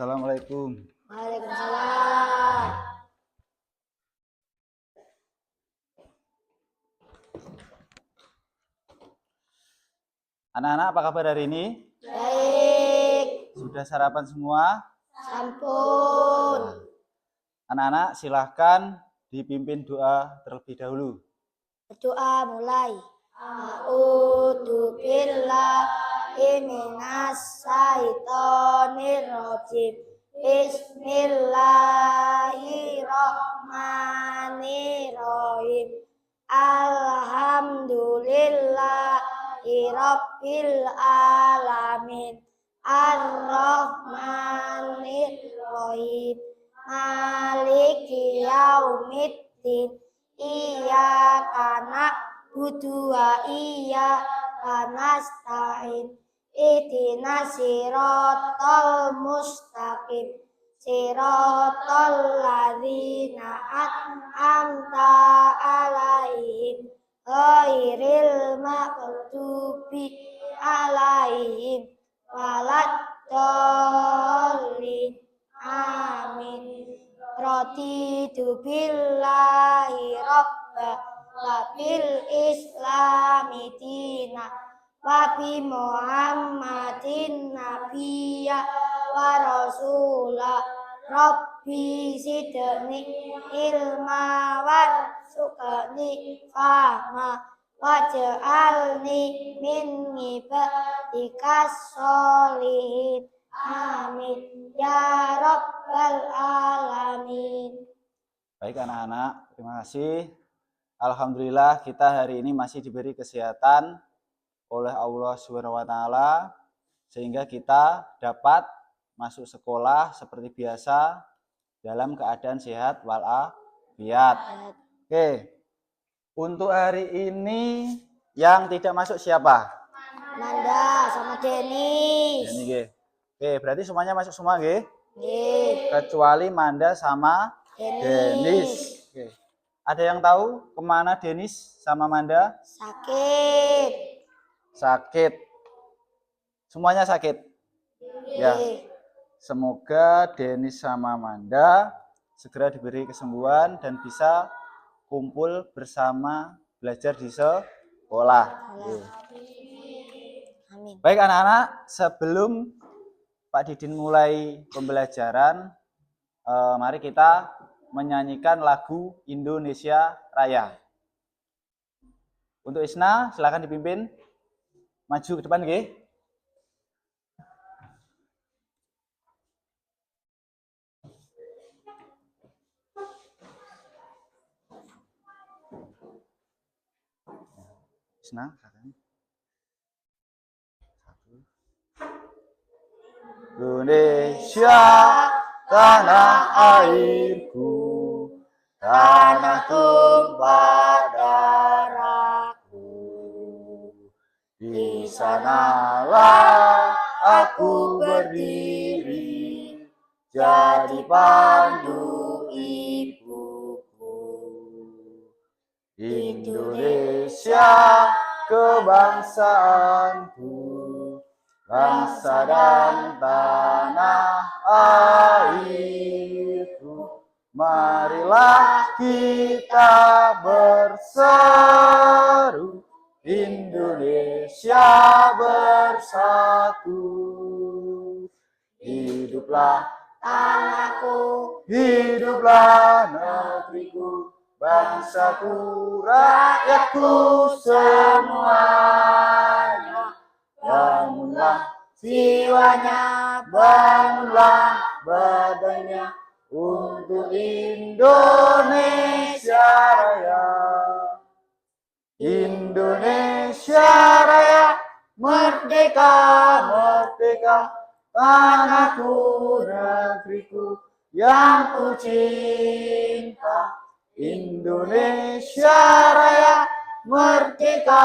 Assalamualaikum. Waalaikumsalam. Anak-anak, apa kabar hari ini? Baik. Sudah sarapan semua? Sampun. Anak-anak, silahkan dipimpin doa terlebih dahulu. Berdoa mulai. A'udzu billahi minas syaitonir rajim. Bismillahirrahmanirrahim. Alhamdulillahi rabbil alamin. Ar-Rahmanir-Rahim. Maliki yaumiddin. Iyyaka na'budu wa iyyaka nasta'in. Ihdinas siratal mustaqim. Siratal ladzina an'amta 'alaihim ghairil maghdubi 'alaihim waladdallin. Amin. Raditu billahi rabba wa bil islami dina wa bi muhammadin nabiyya wa rasula. Rabbi zidni ilma warzuqni fahma waj'alni min ibadikas sholihin. Amin ya rabbal alamin. Baik anak-anak, terima kasih. Alhamdulillah kita hari ini masih diberi kesehatan oleh Allah SWT sehingga kita dapat masuk sekolah seperti biasa dalam keadaan sehat walafiat. Oke. Untuk hari ini yang tidak masuk siapa? Manda sama Denis. Oke, berarti semuanya masuk semua, nggih? Nggih. Kecuali Manda sama Denis. Oke. Ada yang tahu kemana Denis sama Manda? Sakit. Sakit. Semuanya sakit? Ya. Semoga Denis sama Manda segera diberi kesembuhan dan bisa kumpul bersama belajar di sekolah. Amin. Baik anak-anak, sebelum Pak Didin mulai pembelajaran, mari kita menyanyikan lagu Indonesia Raya. Untuk Isna, silakan dipimpin. Maju ke depan, nggih. Isna, Indonesia, tanah airku, tanah tumpah darahku. Di sanalah aku berdiri, jadi pandu ibuku. Indonesia, kebangsaanku, bangsa dan tanah airku. Marilah kita berseru, Indonesia bersatu. Hiduplah tanahku, hiduplah negeriku, bangsaku, rakyatku semuanya. Bangunlah jiwanya, bangunlah badannya untuk Indonesia Raya. Indonesia Raya, merdeka, merdeka, tanahku, negeriku yang ku cinta. Indonesia Raya, merdeka,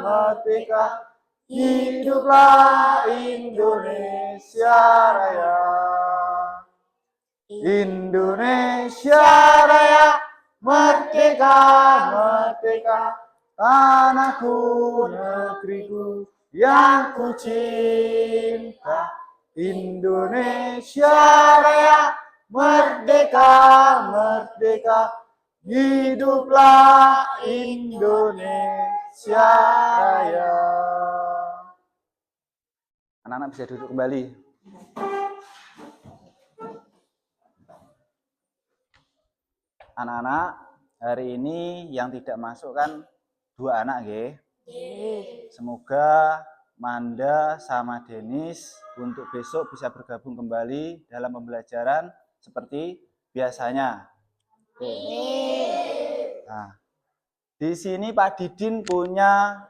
merdeka, hiduplah Indonesia Raya. Indonesia Raya, merdeka, merdeka, tanahku, negeriku yang ku cinta. Indonesia Raya, merdeka, merdeka, hiduplah Indonesia Raya. Anak-anak bisa duduk kembali. Anak-anak, hari ini yang tidak masuk kan 2 anak, nggih. Semoga Manda sama Denis untuk besok bisa bergabung kembali dalam pembelajaran seperti biasanya. Nah, di sini Pak Didin punya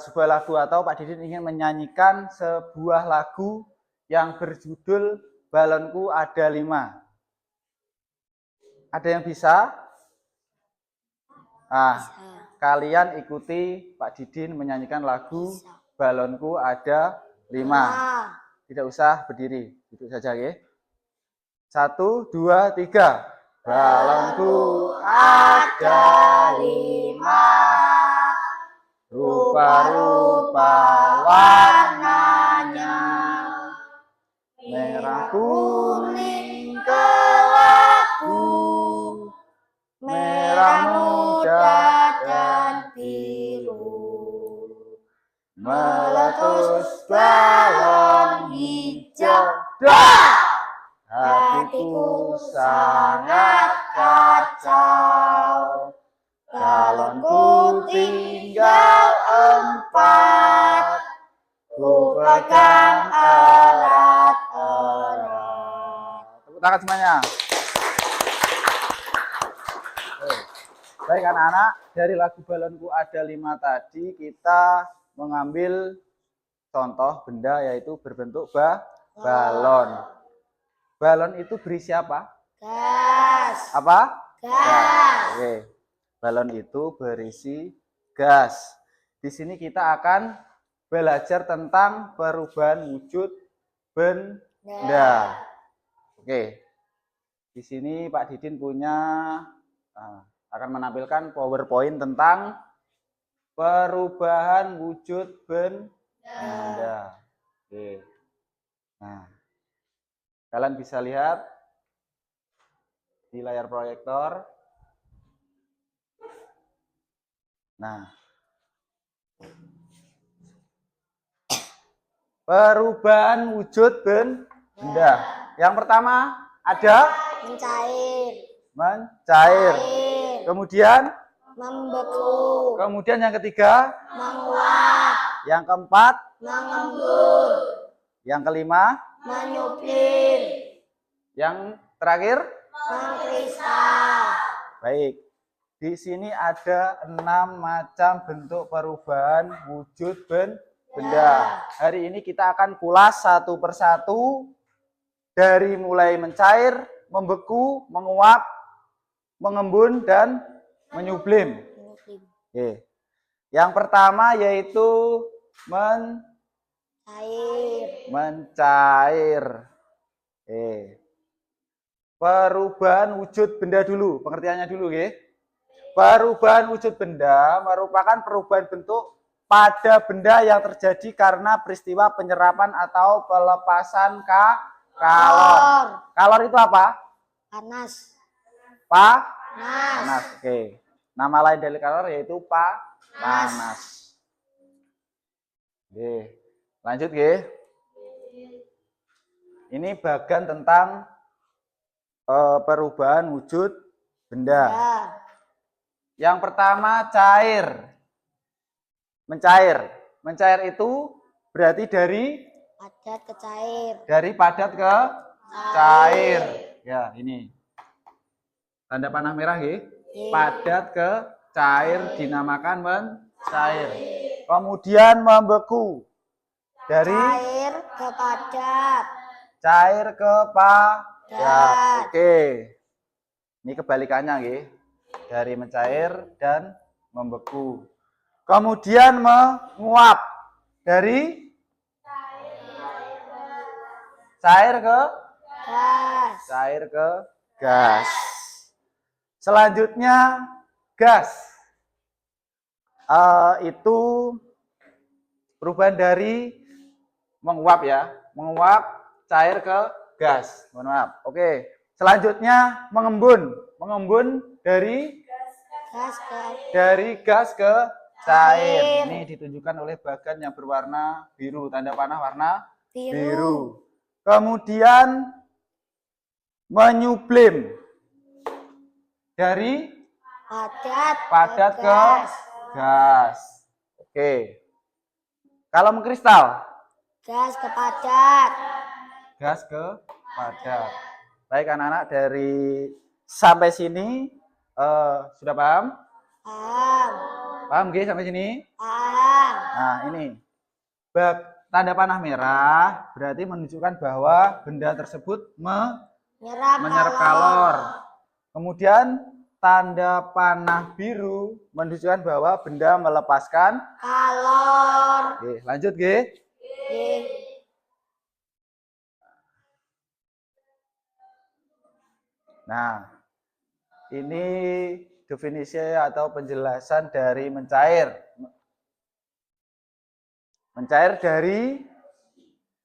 sebuah lagu, atau Pak Didin ingin menyanyikan sebuah lagu yang berjudul Balonku Ada 5. Ada yang bisa? Kalian ikuti Pak Didin menyanyikan lagu Balonku Ada 5. Tidak usah berdiri, duduk saja, ya. 1, 2, 3. Balonku ada 5, rupa-rupa warnanya, merah, kuning, kelabu, merah muda dan biru, meletus balon hijau. Hatiku sangat kacau, balonku tinggal 4, ku pegang erat-erat. Tepuk tangan semuanya. Baik anak-anak, dari lagu Balonku Ada 5 tadi kita mengambil contoh benda yaitu berbentuk balon. Balon itu berisi apa? Gas. Apa? Gas. Oke. Balon itu berisi gas. Di sini kita akan belajar tentang perubahan wujud benda. Oke. Di sini Pak Didin punya akan menampilkan PowerPoint tentang perubahan wujud benda. Oke. Nah, kalian bisa lihat di layar proyektor. Nah, perubahan wujud benda. Yang pertama ada Mencair. Mencair. Kemudian Membeku. Kemudian yang ketiga Menguap. Yang keempat Mengembun. Yang kelima Menyuplir. Yang terakhir Mengkristal. baik. Di sini ada 6 macam bentuk perubahan wujud benda. Hari ini kita akan kulas satu persatu dari mulai mencair, membeku, menguap, mengembun, dan menyublim. Oke. Yang pertama yaitu mencair. Perubahan wujud benda dulu, pengertiannya dulu, ya. Perubahan wujud benda merupakan perubahan bentuk pada benda yang terjadi karena peristiwa penyerapan atau pelepasan kalor. Kalor itu apa? Panas. Panas. Oke. Nama lain dari kalor yaitu panas. Oke. Lanjut, ya. Ini bagian tentang perubahan wujud benda. Yang pertama cair. Mencair. Mencair itu berarti dari padat ke cair. Dari padat ke cair. Ya, ini. Tanda panah merah, ya. Padat ke cair dinamakan mencair. Kemudian membeku. Dari cair ke padat. Cair ke padat. Oke. Ini kebalikannya, ya. Dari mencair dan membeku. Kemudian menguap. Dari cair ke gas. Cair ke gas. Selanjutnya gas. Itu perubahan dari menguap, ya. menguap cair ke gas. Mohon maaf. Oke. Selanjutnya mengembun. Mengembun dari gas ke cair. Ini ditunjukkan oleh bagan yang berwarna biru. Tanda panah warna biru. Kemudian menyublim dari padat ke gas. Oke. Kalau mengkristal, gas ke padat. Gas ke padat. Baik anak-anak, dari sampai sini sudah paham? Paham. Paham G sampai sini? Paham. Nah ini tanda panah merah berarti menunjukkan bahwa benda tersebut menyerap kalor. Kemudian tanda panah biru menunjukkan bahwa benda melepaskan kalor. Oke, lanjut G. Nah, ini definisi atau penjelasan dari mencair. Mencair dari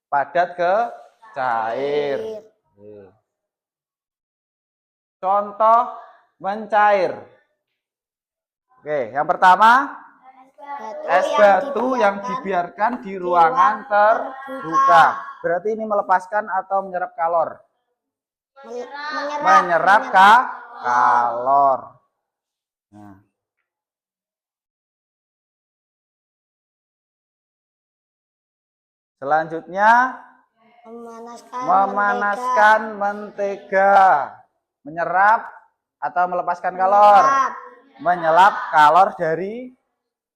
padat ke cair. Contoh mencair. Oke, yang pertama es batu yang dibiarkan di ruangan terbuka. Berarti ini melepaskan atau menyerap kalor? Menyerap kalor. Nah. Selanjutnya memanaskan mentega. Menyerap atau melepaskan kalor? Menyerap kalor dari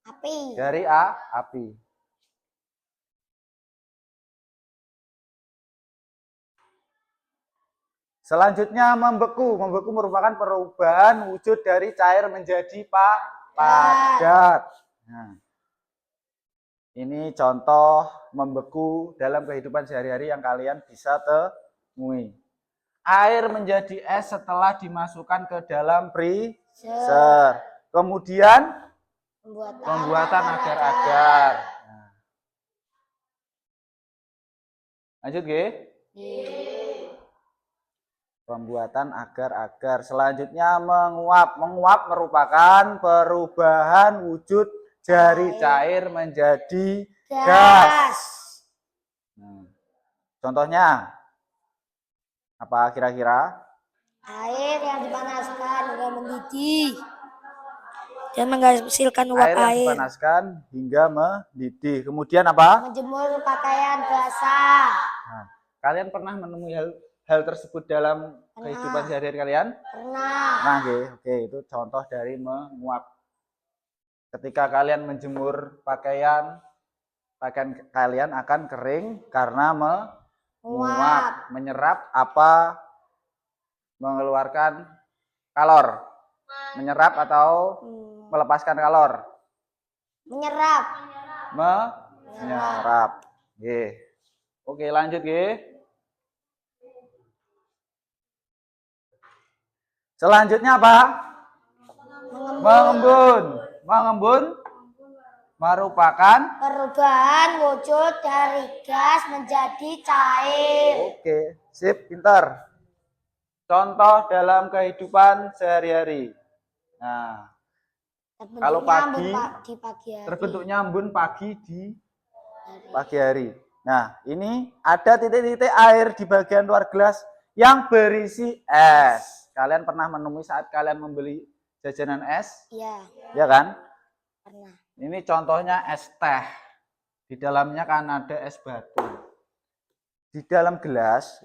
api. Selanjutnya membeku. Membeku merupakan perubahan wujud dari cair menjadi padat. Nah, ini contoh membeku dalam kehidupan sehari-hari yang kalian bisa temui. Air menjadi es setelah dimasukkan ke dalam freezer. Kemudian pembuatan agar-agar. Nah. Lanjut G. Pembuatan agar-agar. Selanjutnya menguap. Menguap merupakan perubahan wujud dari cair menjadi gas. Nah. Contohnya apa kira-kira? Air yang dipanaskan hingga mendidih dan menghasilkan uap air. Yang dipanaskan hingga mendidih. Kemudian apa? Menjemur pakaian basah. Nah, kalian pernah menemui hal tersebut dalam kehidupan sehari-hari kalian? Pernah. Nah, oke, itu contoh dari menguap. Ketika kalian menjemur pakaian kalian akan kering karena menguap, menyerap apa? Mengeluarkan kalor. Menyerap atau melepaskan kalor? Menyerap. Menyerap. Oke, lanjut G. Selanjutnya apa? Mengembun. Mengembun merupakan perubahan wujud dari gas menjadi cair. Oke, sip, pintar. Contoh dalam kehidupan sehari-hari. Nah, kalau pagi terbentuknya embun pagi di pagi hari. Nah, ini ada titik-titik air di bagian luar gelas yang berisi es. Kalian pernah menemui saat kalian membeli jajanan es? Iya. Ya kan? Pernah. Ini contohnya es teh. Di dalamnya kan ada es batu. Di dalam gelas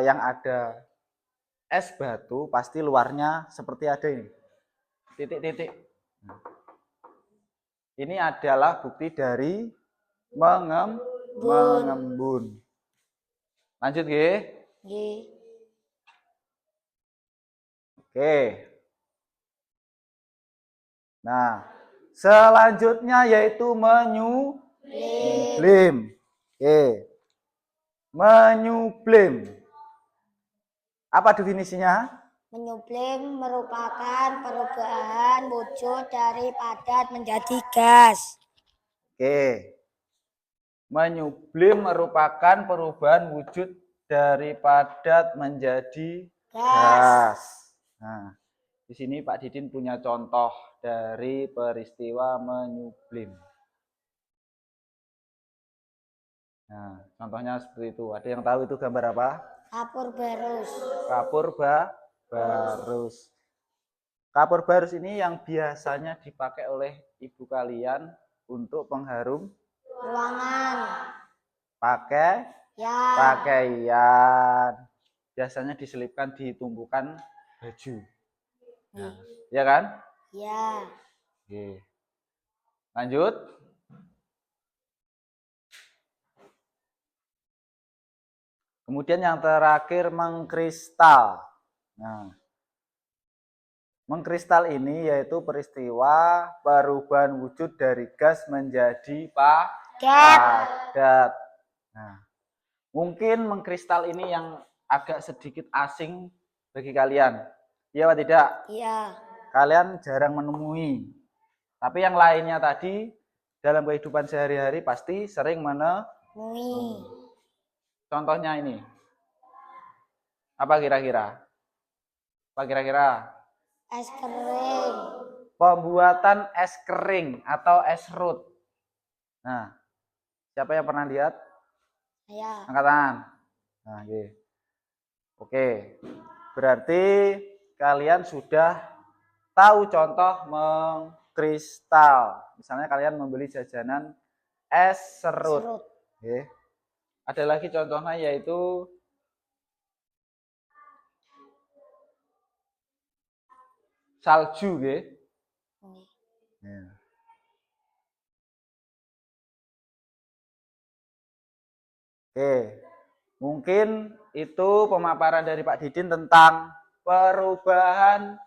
yang ada es batu pasti luarnya seperti ada ini. Titik-titik. Ini adalah bukti dari mengembun. Lanjut G. Oke. Nah, selanjutnya yaitu menyublim. Oke. Menyublim. Apa definisinya? Menyublim merupakan perubahan wujud dari padat menjadi gas. Oke. Menyublim merupakan perubahan wujud dari padat menjadi gas. Nah, di sini Pak Didin punya contoh dari peristiwa menyublim. Nah, contohnya seperti itu. Ada yang tahu itu gambar apa? Kapur barus. Kapur barus. Kapur barus ini yang biasanya dipakai oleh ibu kalian untuk pengharum Ruangan. Ya. pakaian. Biasanya diselipkan di tumpukan baju. Nah, ya kan? Ya. Oke. Lanjut. Kemudian yang terakhir mengkristal. Nah, mengkristal ini yaitu peristiwa perubahan wujud dari gas menjadi padat. Nah, mungkin mengkristal ini yang agak sedikit asing bagi kalian. Iya atau tidak? Iya. Kalian jarang menemui. Tapi yang lainnya tadi dalam kehidupan sehari-hari pasti sering menemui. Contohnya ini. Apa kira-kira? Apa kira-kira? Es kering. Pembuatan es kering atau es serut. Nah, siapa yang pernah lihat? Saya. Angkat tangan. Nah, oke. Berarti kalian sudah tahu contoh mengkristal. Misalnya kalian membeli jajanan es serut. Oke. Ada lagi contohnya yaitu salju, nggih. Ya. Oke. Mungkin itu pemaparan dari Pak Didin tentang perubahan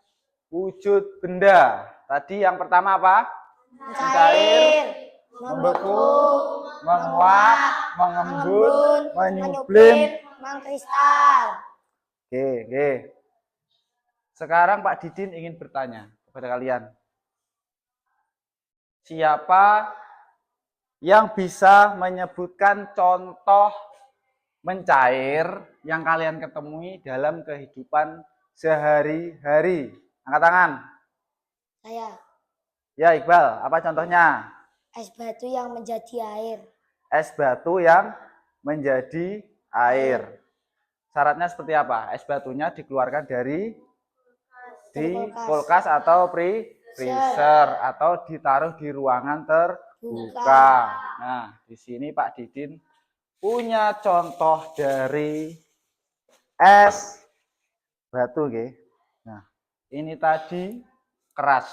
wujud benda. Tadi yang pertama apa? Mencair, membeku, menguap, mengembun, menyublim, mengkristal. Oke. Sekarang Pak Didin ingin bertanya kepada kalian. Siapa yang bisa menyebutkan contoh mencair yang kalian ketemui dalam kehidupan sehari-hari? Angkat tangan. Saya. Ya, Iqbal, apa contohnya? Es batu yang menjadi air. Es batu yang menjadi air. Syaratnya seperti apa? Es batunya dikeluarkan dari kulkas atau freezer atau ditaruh di ruangan terbuka. Nah, di sini Pak Didin punya contoh dari es batu, nggih. Nah, ini tadi keras.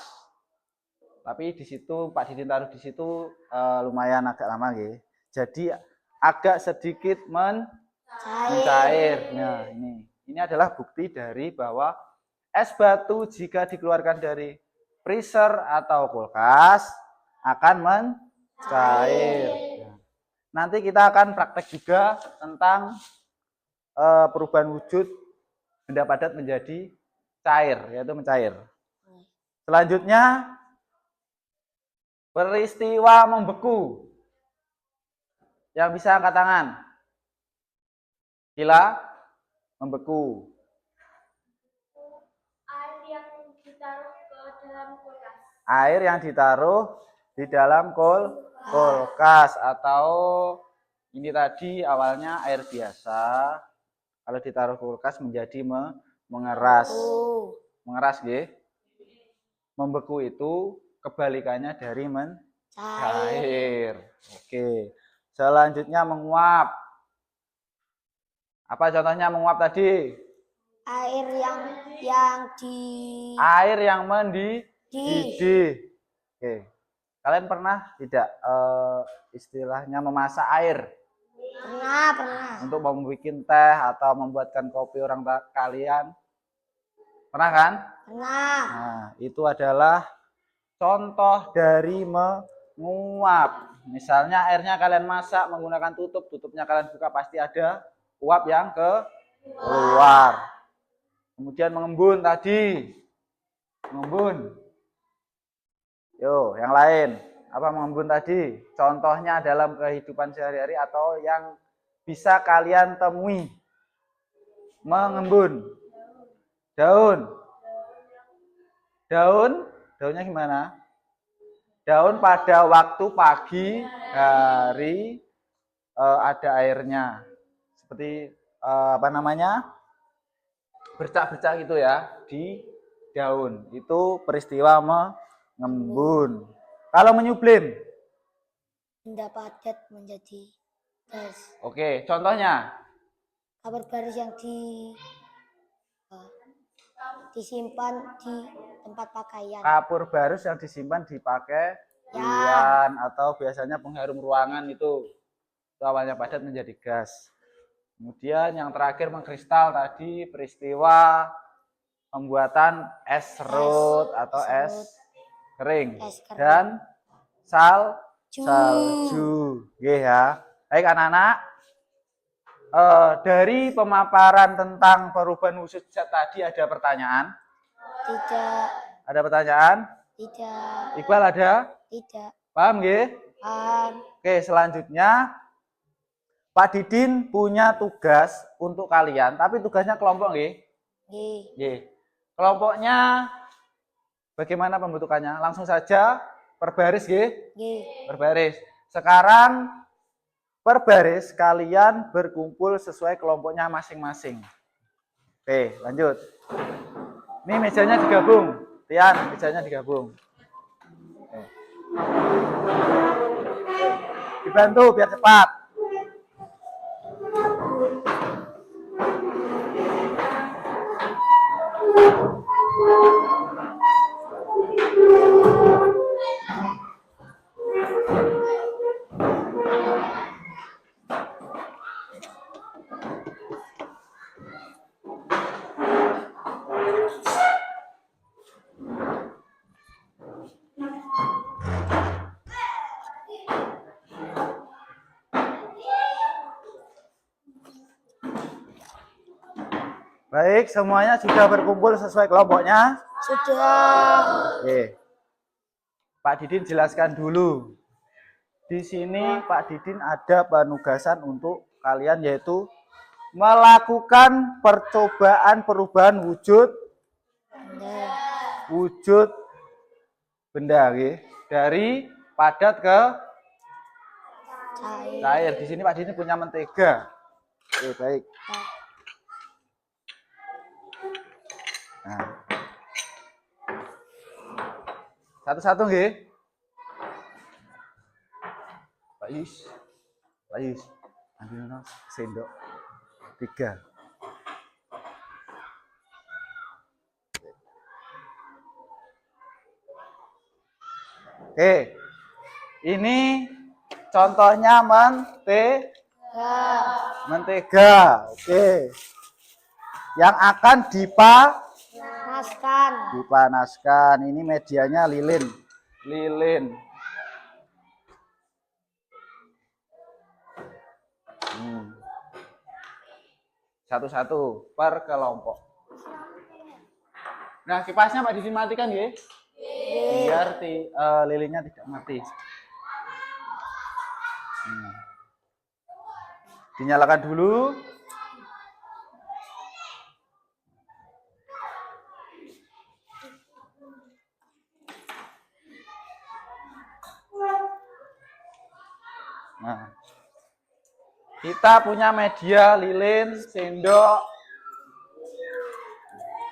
Tapi di situ Pak Didin taruh di situ lumayan agak lama, nggih. Jadi agak sedikit mencair. Nah, ini adalah bukti dari bahwa es batu jika dikeluarkan dari freezer atau kulkas akan mencair. Nah, nanti kita akan praktek juga tentang perubahan wujud benda padat menjadi cair, yaitu mencair. Selanjutnya peristiwa membeku. Yang bisa angkat tangan. Gila, membeku. Air yang ditaruh ke dalam kulkas. Air yang ditaruh di dalam kulkas atau ini tadi awalnya air biasa. Kalau ditaruh kulkas menjadi mengeras. Mengeras, nggih. Membeku itu kebalikannya dari mencair. Oke. Selanjutnya menguap. Apa contohnya menguap tadi? Air yang mendidih. Oke. Kalian pernah tidak istilahnya memasak air? Pernah. Untuk membuat teh atau membuatkan kopi orang kalian? Pernah kan? Pernah. Nah, itu adalah contoh dari menguap. Misalnya airnya kalian masak menggunakan tutup, tutupnya kalian buka pasti ada uap yang keluar. Kemudian mengembun tadi. Mengembun. Yo, yang lain. Apa mengembun tadi? Contohnya dalam kehidupan sehari-hari atau yang bisa kalian temui. Mengembun. Daun. Daunnya gimana? Daun pada waktu pagi hari ada airnya. Seperti apa namanya? Bercak-bercak gitu ya di daun. Itu peristiwa mengembun. Kalau menyublim? Benda padat menjadi gas. Oke, contohnya? Kabar baris yang disimpan di tempat pakaian. Kapur baris yang disimpan dipakai pakaian atau biasanya pengharum ruangan itu awalnya padat menjadi gas. Kemudian yang terakhir mengkristal tadi peristiwa pembuatan es serut atau es kering dan salju. Ya. Baik anak-anak, dari pemaparan tentang perubahan wujud zat tadi ada pertanyaan? Tidak. Ada pertanyaan? Tidak. Iqbal ada? Tidak. Paham nggih? Paham. Oke, selanjutnya Pak Didin punya tugas untuk kalian, tapi tugasnya kelompok nggih? Nggih. Kelompoknya bagaimana pembentukannya? Langsung saja per baris nggih? Nggih. Per baris. Sekarang per baris kalian berkumpul sesuai kelompoknya masing-masing. Oke, lanjut. Ini mejanya digabung. Tian, mejanya digabung. Oke. Dibantu biar cepat. Baik, semuanya sudah berkumpul sesuai kelompoknya? Sudah. Oke. Pak Didin jelaskan dulu. Di sini Pak Didin ada penugasan untuk kalian yaitu melakukan percobaan perubahan wujud benda dari padat ke cair. Di sini Pak Didin punya mentega. Oke, baik. Nah. Satu-satu nggih. Pak Yus. Ambil sendok 3. Oke. Ini contohnya mentega. Oke. Yang akan dipanaskan. Ini medianya lilin. Satu-satu per kelompok. Nah, kipasnya Pak Didin matikan ya? Biar lilinnya tidak mati. Dinyalakan dulu. Nah, kita punya media lilin, sendok,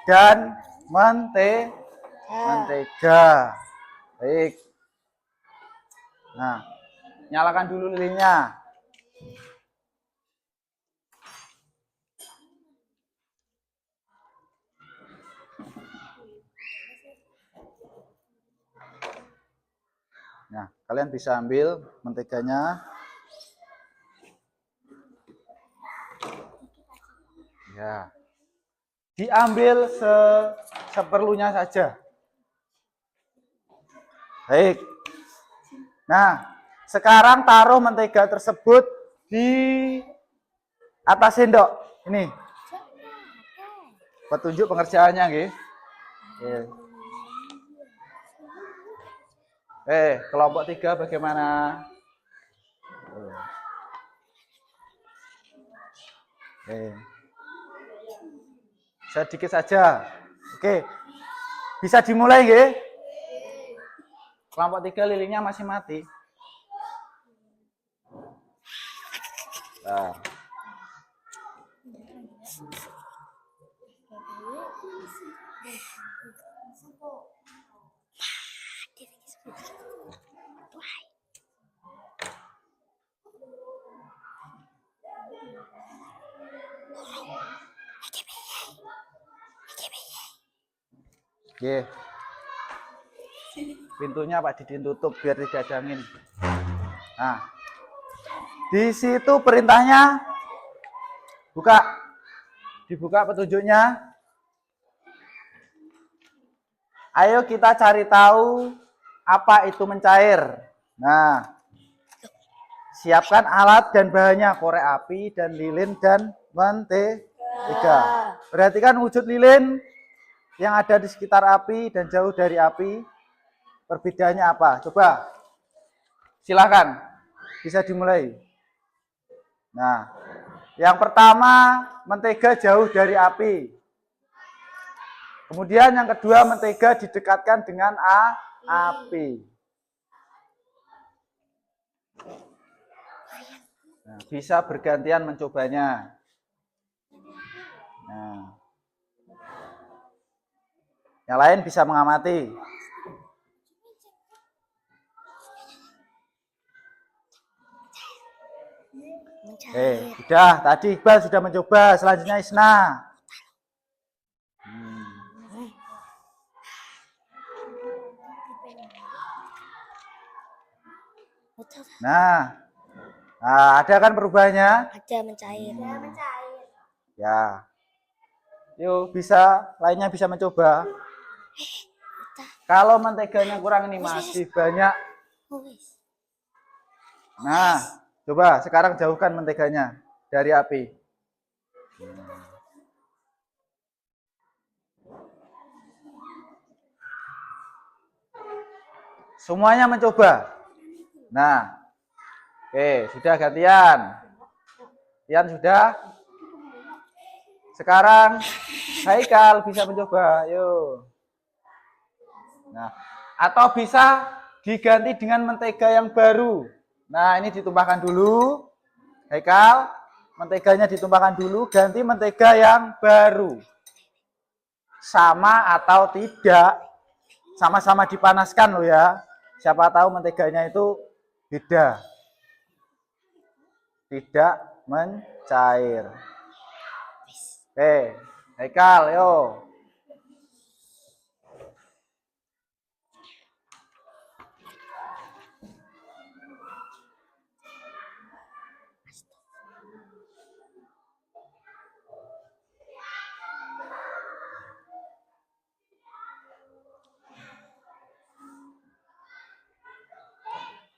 dan mentega. Baik. Nah, nyalakan dulu lilinnya. Nah, kalian bisa ambil menteganya. Ya. Diambil seperlunya saja. Baik. Nah, sekarang taruh mentega tersebut di atas sendok. Ini. Petunjuk pengerjaannya nggih. Kelompok 3 bagaimana? Sedikit saja. Oke. Bisa dimulai nggih? Kelompok 3 lilinnya masih mati. Nah. Oke. Pintunya Pak Didin tutup biar tidak ada angin. Nah. Di situ perintahnya buka. Dibuka petunjuknya. Ayo kita cari tahu apa itu mencair. Nah, siapkan alat dan bahannya, korek api dan lilin dan mentega. Perhatikan wujud lilin yang ada di sekitar api dan jauh dari api. Perbedaannya apa? Coba. Silakan. Bisa dimulai. Nah, yang pertama mentega jauh dari api. Kemudian yang kedua mentega didekatkan dengan api. Nah, bisa bergantian mencobanya. Nah, yang lain bisa mengamati. Sudah. Tadi Iqbal sudah mencoba. Selanjutnya Isna. Nah, ada kan perubahannya? Ada mencair. Ya. Yuk, bisa. Lainnya bisa mencoba. Kalau menteganya kurang ini masih banyak. Nah, coba sekarang jauhkan menteganya dari api. Semuanya mencoba. Nah, oke, sudah gantian. Gantian sudah. Sekarang Haikal bisa mencoba. Yuk. Nah, atau bisa diganti dengan mentega yang baru. Nah, ini ditumpahkan dulu. Haikal, menteganya ditumpahkan dulu, ganti mentega yang baru. Sama atau tidak, sama-sama dipanaskan loh ya. Siapa tahu menteganya itu beda. Tidak mencair. Oke, Haikal, yuk.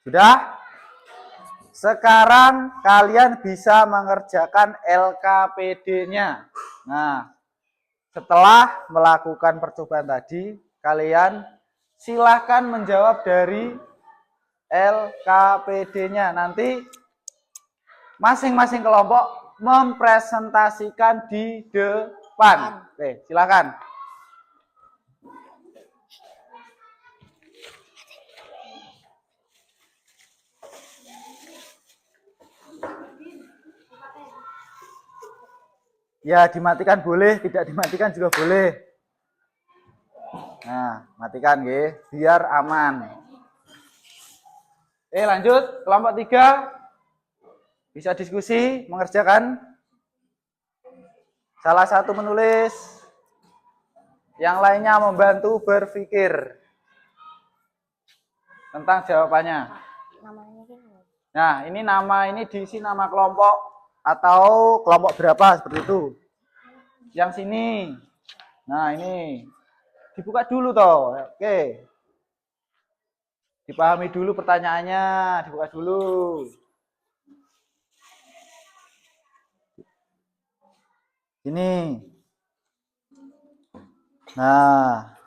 Sudah? Sekarang kalian bisa mengerjakan LKPD-nya. Nah, setelah melakukan percobaan tadi, kalian silahkan menjawab dari LKPD-nya. Nanti masing-masing kelompok mempresentasikan di depan. Oke, silakan. Ya, dimatikan boleh, tidak dimatikan juga boleh. Nah, matikan nggih, biar aman. Lanjut, kelompok 3. Bisa diskusi, mengerjakan. Salah satu menulis, yang lainnya membantu berpikir tentang jawabannya. Nah, ini nama ini diisi nama kelompok atau kelompok berapa seperti itu. Yang sini. Nah, ini dibuka dulu toh. Oke. Dipahami dulu pertanyaannya, dibuka dulu. Ini. Nah.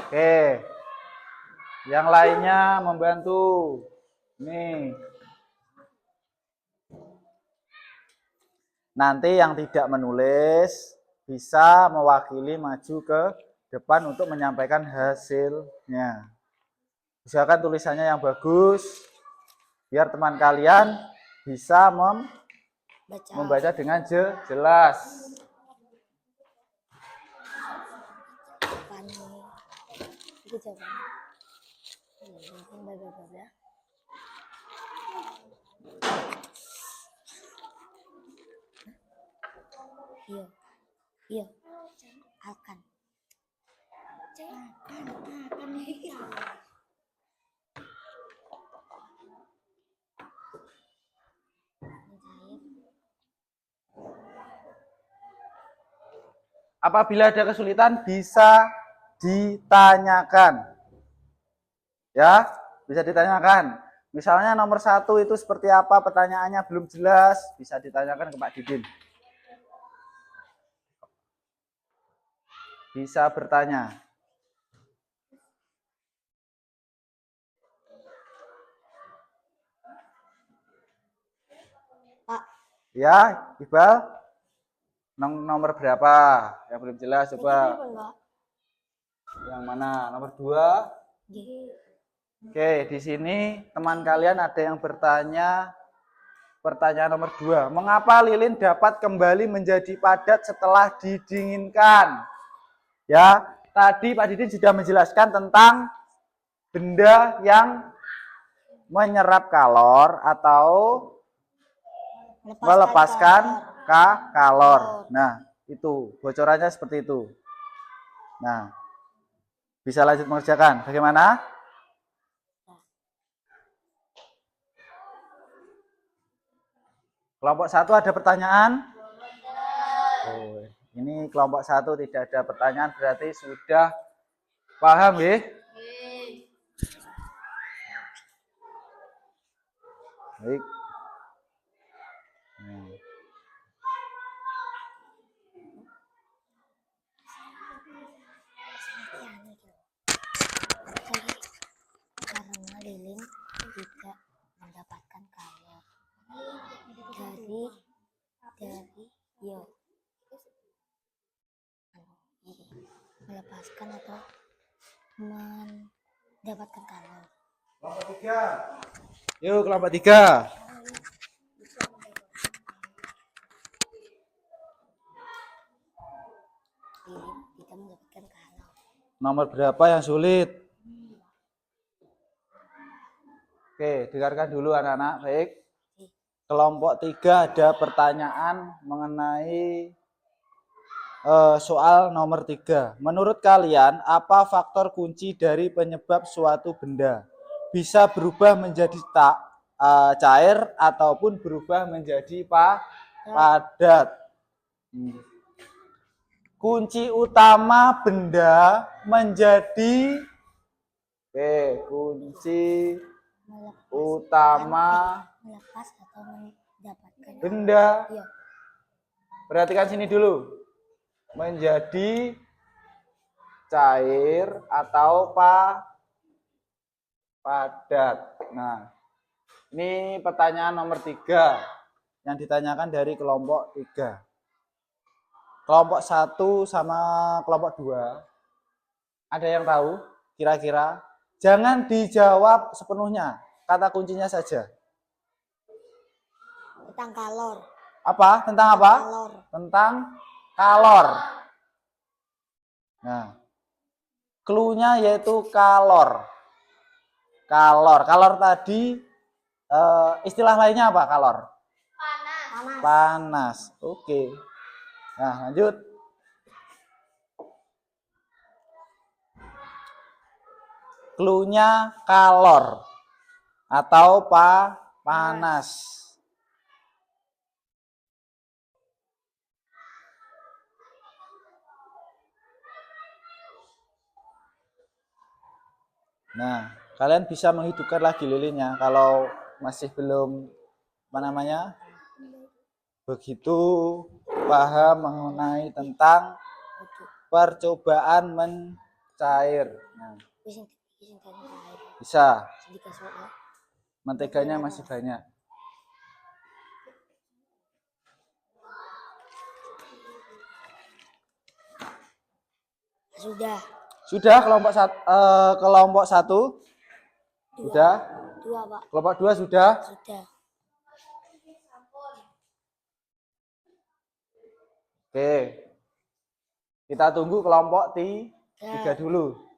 Oke. Yang lainnya membantu. Nih. Nanti yang tidak menulis bisa mewakili maju ke depan untuk menyampaikan hasilnya. Usahakan tulisannya yang bagus, biar teman kalian bisa membaca dengan jelas. Itu jawabannya. Iya. Iya. Akan. Apabila ada kesulitan bisa ditanyakan. Ya, bisa ditanyakan. Misalnya nomor 1 itu seperti apa, pertanyaannya belum jelas, bisa ditanyakan ke Pak Didin. Bisa bertanya. Pak. Ya, Iqbal. Nomor berapa? Yang belum jelas coba. Yang mana? Nomor 2. Oke, di sini teman kalian ada yang bertanya pertanyaan nomor 2. Mengapa lilin dapat kembali menjadi padat setelah didinginkan? Ya, tadi Pak Didin sudah menjelaskan tentang benda yang menyerap kalor atau melepaskan kalor. Nah, itu bocorannya seperti itu. Nah, bisa lanjut mengerjakan. Bagaimana? Kelompok 1 ada pertanyaan? Oh, ini kelompok 1 tidak ada pertanyaan, berarti sudah paham ya? Baik. Karena lilin tidak mendapatkan kalor dari melepaskan atau mendapatkan kalor. Kelompok 3. Yuk, kelompok 3. Lilin tidak mendapatkan kalor. Nomor berapa yang sulit? Oke, dengarkan dulu anak-anak. Baik. Kelompok 3 ada pertanyaan mengenai soal nomor 3. Menurut kalian, apa faktor kunci dari penyebab suatu benda bisa berubah menjadi cair ataupun berubah menjadi padat? Kunci utama benda menjadi kunci utama melepas atau mendapatkan benda. Iya. Perhatikan sini dulu. Menjadi cair atau padat. Nah, ini pertanyaan nomor 3 yang ditanyakan dari kelompok 3. Kelompok 1 sama kelompok 2. Ada yang tahu kira-kira? Jangan dijawab sepenuhnya. Kata kuncinya saja. Tentang kalor. Apa? Tentang apa? Kalor. Tentang kalor. Nah, clue-nya yaitu kalor. Kalor tadi istilah lainnya apa? Kalor. Panas. Oke. Nah, lanjut. Clue-nya kalor atau panas. Nah, kalian bisa menghidupkan lagi lilinnya kalau masih belum begitu paham mengenai tentang percobaan cair. Nah, Wis sing tadi cair. bisa. Sedikit soalnya. Menteganya masih banyak. Sudah. Sudah kelompok 1? Sudah. 2, Pak. Kelompok 2 sudah? Sudah. Oke. Kita tunggu kelompok 3 dulu.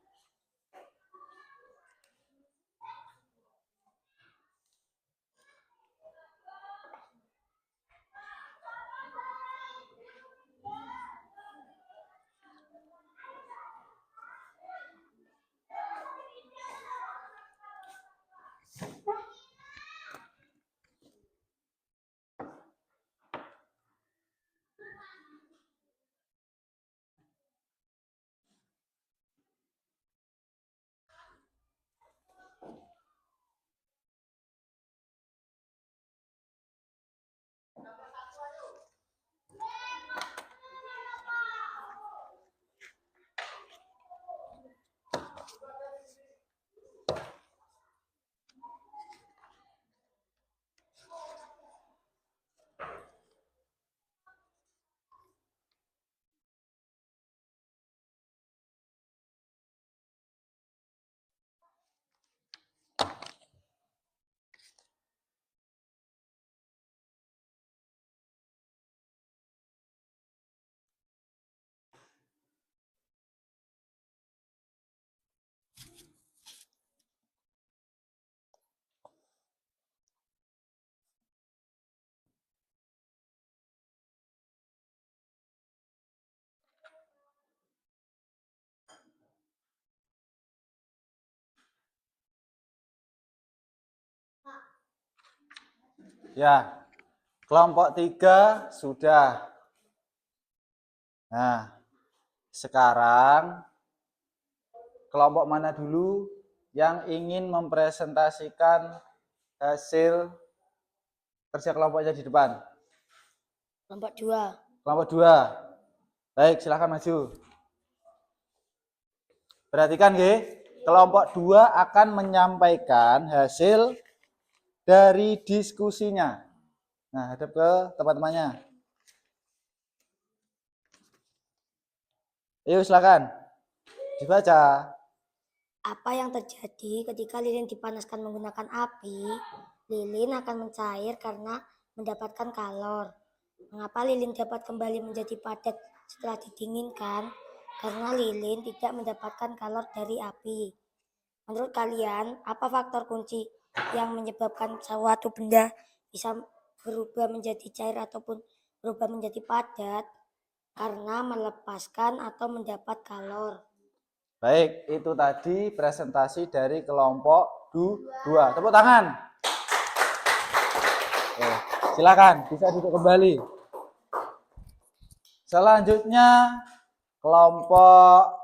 Ya, kelompok 3 sudah. Nah, sekarang kelompok mana dulu yang ingin mempresentasikan hasil kerja kelompoknya di depan? Kelompok 2. Kelompok 2. Baik, silakan maju. Perhatikan nggih, kelompok 2 akan menyampaikan hasil dari diskusinya. Nah, hadap ke teman-temannya. Ayo silakan. Dibaca. Apa yang terjadi ketika lilin dipanaskan menggunakan api? Lilin akan mencair karena mendapatkan kalor. Mengapa lilin dapat kembali menjadi padat setelah didinginkan? Karena lilin tidak mendapatkan kalor dari api. Menurut kalian, apa faktor kunci yang menyebabkan suatu benda bisa berubah menjadi cair ataupun berubah menjadi padat? Karena melepaskan atau mendapat kalor. Baik, itu tadi presentasi dari kelompok 2. Tepuk tangan. Oke, silakan, bisa duduk kembali. Selanjutnya kelompok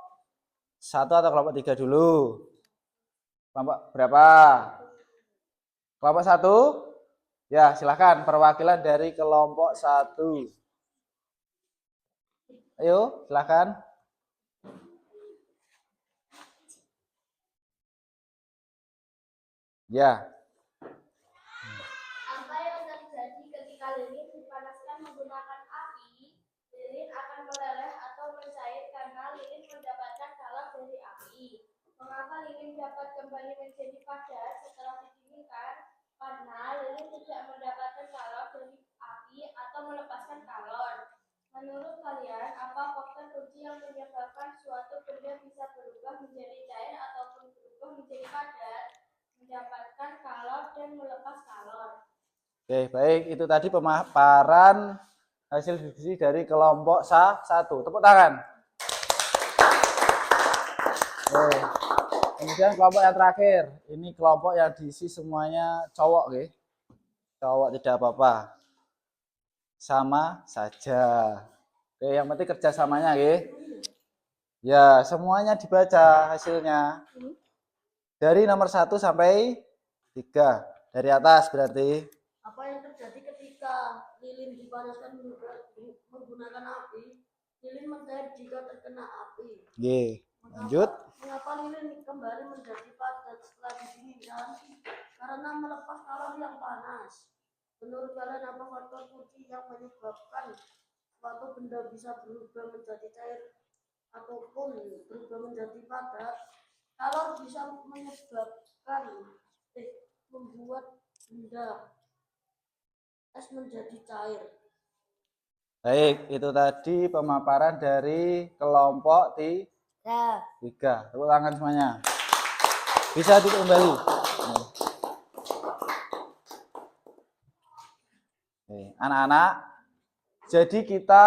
1 atau kelompok 3 dulu. Kelompok berapa? Kelompok 1? Ya, silakan perwakilan dari kelompok 1. Ayo, silakan. Ya. Apa yang terjadi ketika lilin dipanaskan menggunakan api? Lilin akan meleleh atau mencair karena lilin mendapatkan kalor dari api. Mengapa lilin dapat kembali menjadi padat setelah didinginkan? Karena lilin tidak mendapatkan kalor dari api atau melepaskan kalor. Menurut kalian, apa faktor kunci yang menyebabkan suatu benda bisa berubah menjadi cair ataupun berubah menjadi padat, mendapatkan kalor dan melepas kalor? Oke, baik. Itu tadi pemaparan hasil diskusi dari kelompok 1. Tepuk tangan. Oke. Kemudian kelompok yang terakhir. Ini kelompok yang diisi semuanya cowok, oke. Cowok tidak apa-apa. Sama saja. Oke, yang penting kerjasamanya, oke. Ya, semuanya dibaca hasilnya. Dari nomor 1 sampai 3. Dari atas berarti. Apa yang terjadi ketika lilin dipanaskan menggunakan api? Lilin mencair jika terkena api. Oke, lanjut. Mengapa lilin kembali menjadi padat setelah didinginkan? Karena melepas kalor yang panas. Menurut kalian apa faktor kunci yang menyebabkan suatu benda bisa berubah menjadi cair ataupun berubah menjadi padat? Kalor bisa membuat benda es menjadi cair. Baik, itu tadi pemaparan dari kelompok Ya. 3. Tepuk tangan semuanya. Bisa duduk kembali. Anak-anak, jadi kita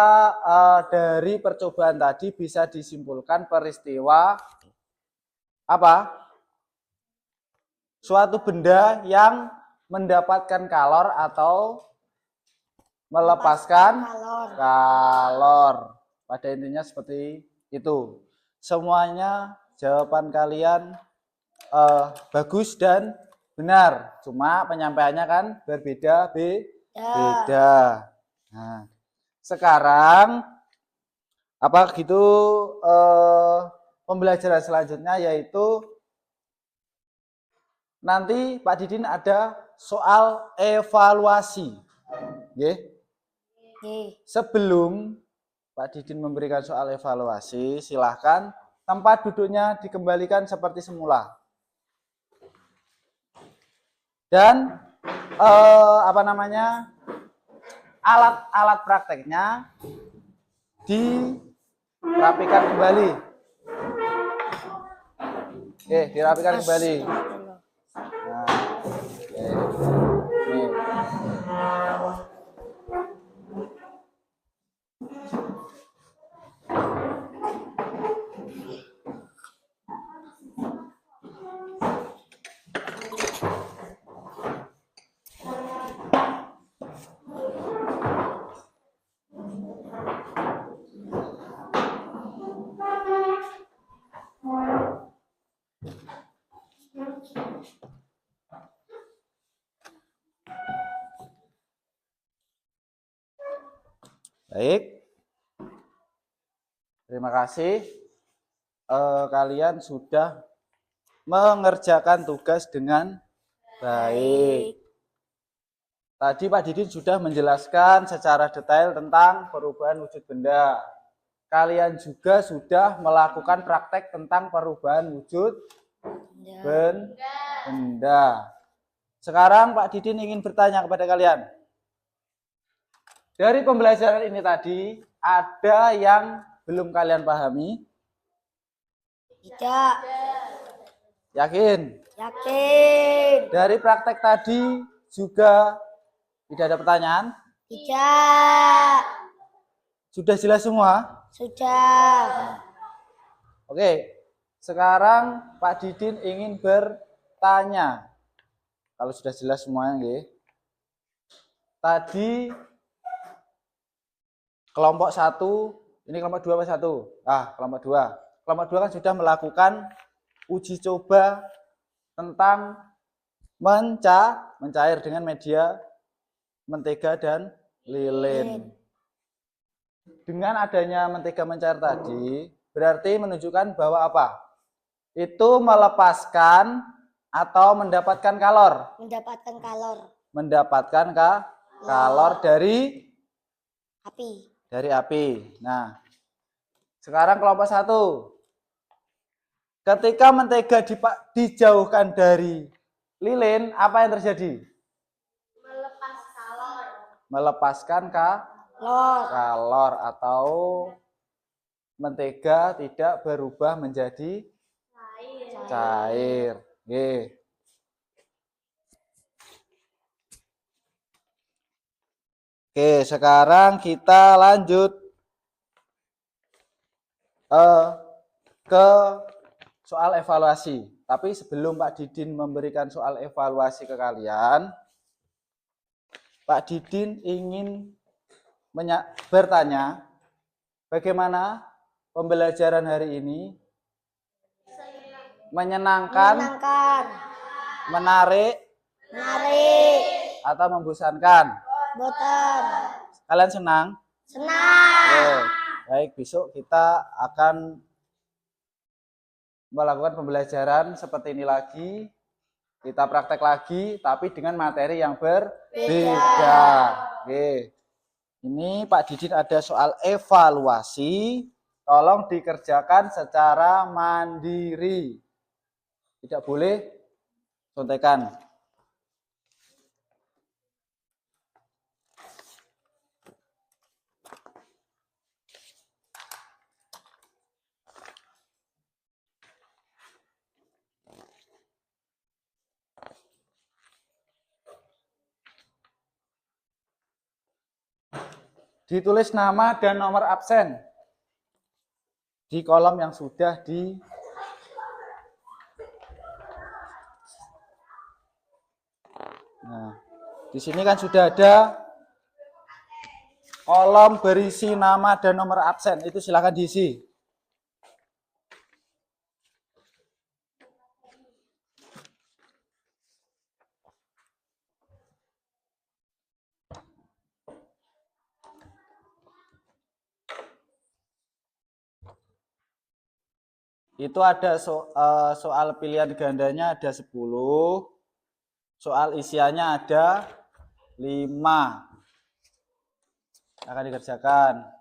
dari percobaan tadi bisa disimpulkan peristiwa apa? Suatu benda yang mendapatkan kalor atau melepaskan kalor. Pada intinya seperti itu. Semuanya jawaban kalian bagus dan benar. Cuma penyampaiannya kan beda. Nah, sekarang pembelajaran selanjutnya yaitu nanti Pak Didin ada soal evaluasi. Sebelum Pak Didin memberikan soal evaluasi, silahkan tempat duduknya dikembalikan seperti semula. Dan alat-alat prakteknya dirapikan kembali. Dirapikan kembali. Nah, nih. Baik, terima kasih. Kalian sudah mengerjakan tugas dengan baik. Tadi Pak Didin sudah menjelaskan secara detail tentang perubahan wujud benda. Kalian juga sudah melakukan praktek tentang perubahan wujud benda. Sekarang Pak Didin ingin bertanya kepada kalian. Dari pembelajaran ini tadi, ada yang belum kalian pahami? Tidak. Yakin? Yakin. Dari praktek tadi juga tidak ada pertanyaan? Tidak. Sudah jelas semua? Sudah. Oke, sekarang Pak Didin ingin bertanya. Kalau sudah jelas semuanya, nggih. Tadi kelompok 1, ini kelompok 2 apa 1? Kelompok 2. Kelompok 2 kan sudah melakukan uji coba tentang mencair dengan media mentega dan lilin. Dengan adanya mentega mencair tadi, berarti menunjukkan bahwa apa? Itu melepaskan atau mendapatkan kalor? Mendapatkan kalor. Mendapatkan kalor dari api. Nah, sekarang kelompok 1. Ketika mentega dijauhkan dari lilin, apa yang terjadi? Melepaskan kalor atau mentega tidak berubah menjadi cair. Oke, sekarang kita lanjut ke soal evaluasi. Tapi sebelum Pak Didin memberikan soal evaluasi ke kalian, Pak Didin ingin bertanya, bagaimana pembelajaran hari ini? Menyenangkan, menarik, atau membosankan? Boten. Kalian senang? Senang. Baik, besok kita akan melakukan pembelajaran seperti ini lagi. Kita praktek lagi, tapi dengan materi yang berbeda. Oke. Ini Pak Didin ada soal evaluasi. Tolong dikerjakan secara mandiri. Tidak boleh contekan. Ditulis nama dan nomor absen di kolom yang sudah di Nah, di sini kan sudah ada kolom berisi nama dan nomor absen. Itu silakan diisi. Itu ada soal pilihan gandanya ada 10. Soal isiannya ada 5. Akan dikerjakan.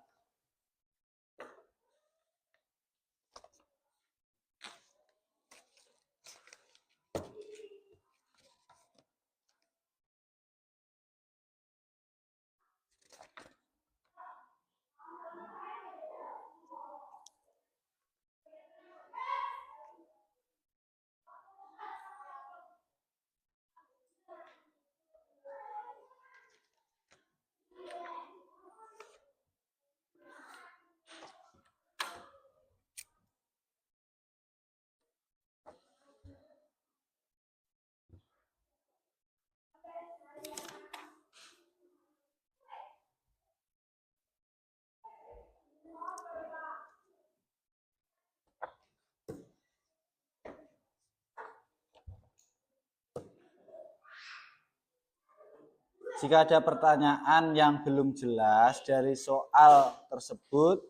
Jika ada pertanyaan yang belum jelas dari soal tersebut,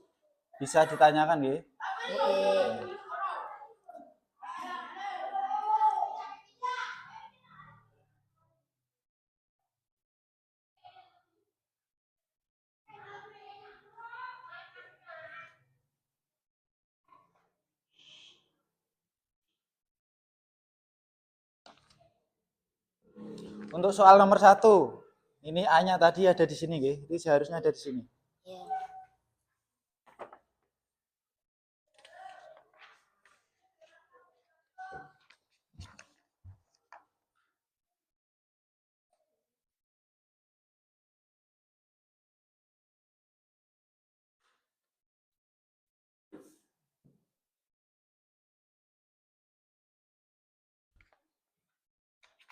bisa ditanyakan, ya. Untuk soal nomor 1, ini A-nya tadi ada di sini, ya. Itu seharusnya ada di sini. Ya.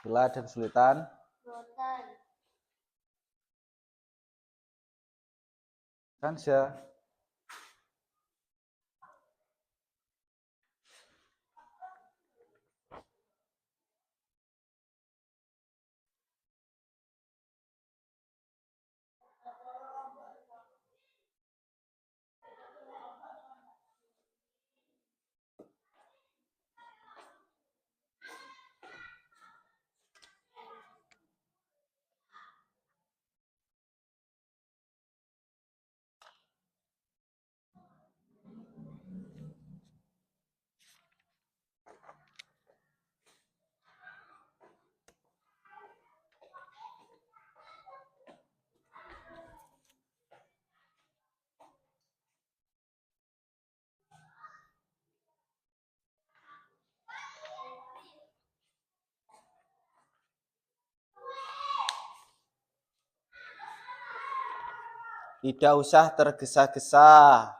Bila ada kesulitan, kan tidak usah tergesa-gesa.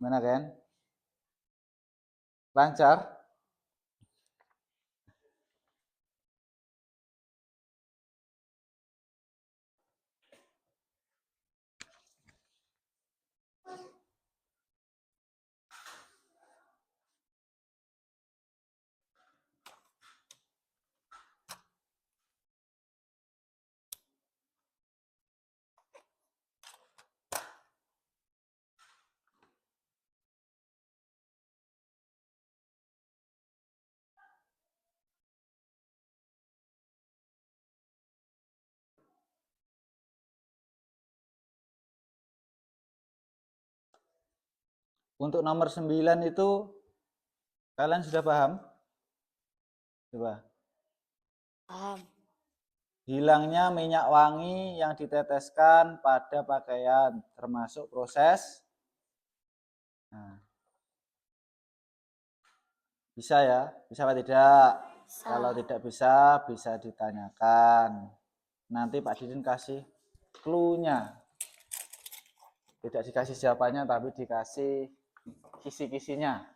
Mana kan? Lancar? Untuk nomor 9 itu kalian sudah paham? Coba. Paham. Hilangnya minyak wangi yang diteteskan pada pakaian, termasuk proses. Nah, bisa ya? Bisa apa tidak? Bisa. Kalau tidak bisa, bisa ditanyakan. Nanti Pak Didin kasih clue-nya. Tidak dikasih jawabannya, tapi dikasih kisi-kisinya.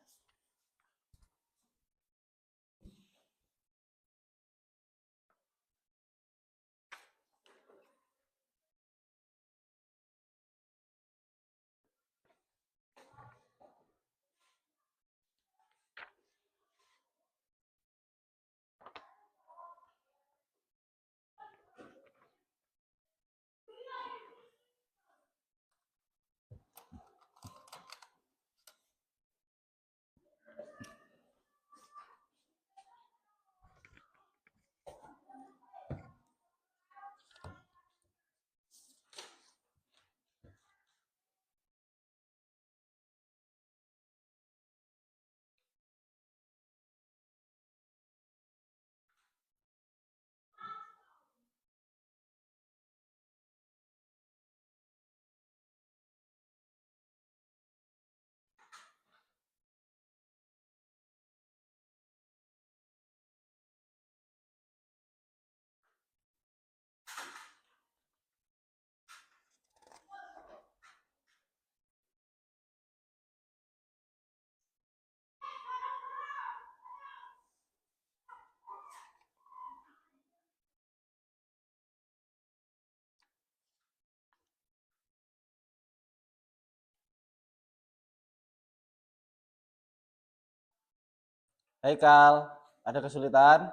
Hai Kal, ada kesulitan?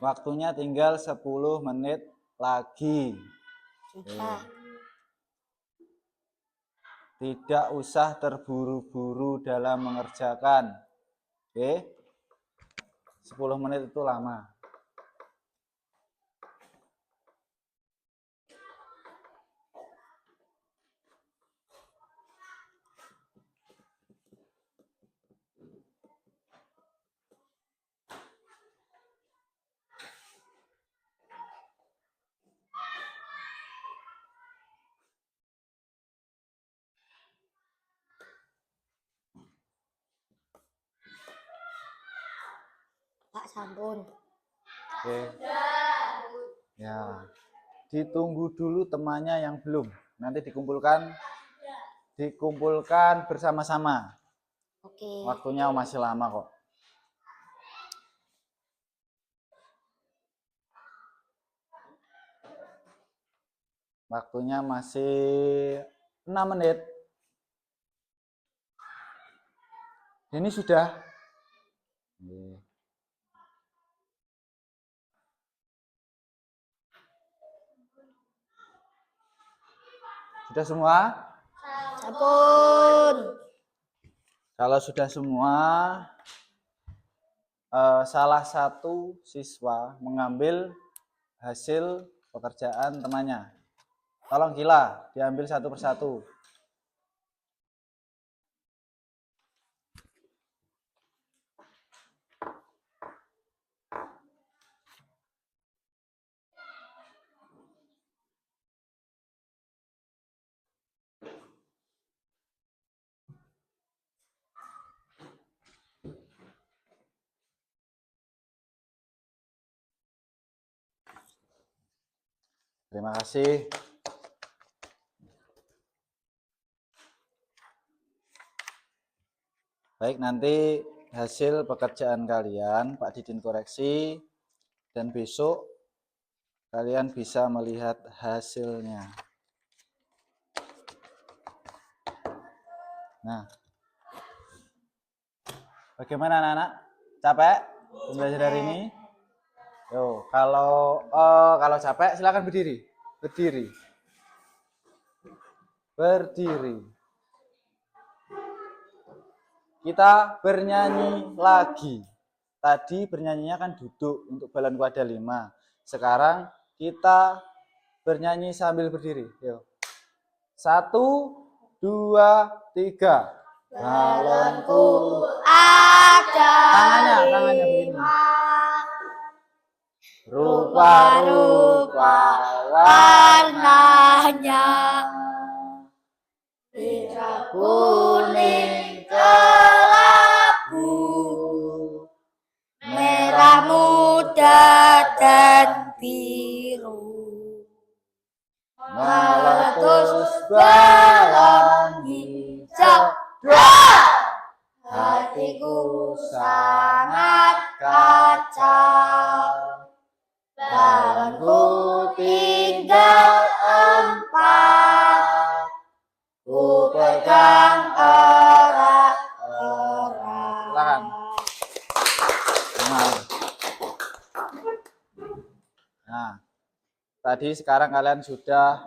Waktunya tinggal 10 menit lagi. Sudah. Tidak usah terburu-buru dalam mengerjakan. Oke? 10 menit itu lama. Pak, sampun. Oke. Ya. Ditunggu dulu temannya yang belum. Nanti dikumpulkan bersama-sama. Oke. Waktunya masih lama kok. Waktunya masih 6 menit. Ini sudah. Sudah semua? Sampun. Kalau sudah semua, salah satu siswa mengambil hasil pekerjaan temannya. Tolong Gila, diambil satu persatu. Terima kasih. Baik, nanti hasil pekerjaan kalian Pak Didin koreksi dan besok kalian bisa melihat hasilnya. Nah, bagaimana anak-anak? Capek belajar hari ini? Yo, kalau capek silakan berdiri. Berdiri. Berdiri. Kita bernyanyi lagi. Tadi bernyanyinya kan duduk untuk balanku ada 5. Sekarang kita bernyanyi sambil berdiri. Yuk. 1, 2, 3. Balonku ada tangannya begini. 5 Rupa-rupa warnanya, merah, kuning, kelabu, merah muda dan biru, meletus balon hijau. Hatiku sangat kacau, balonku tinggal 4, ku pegang erat-erat. Silakan. Nah, tadi sekarang kalian sudah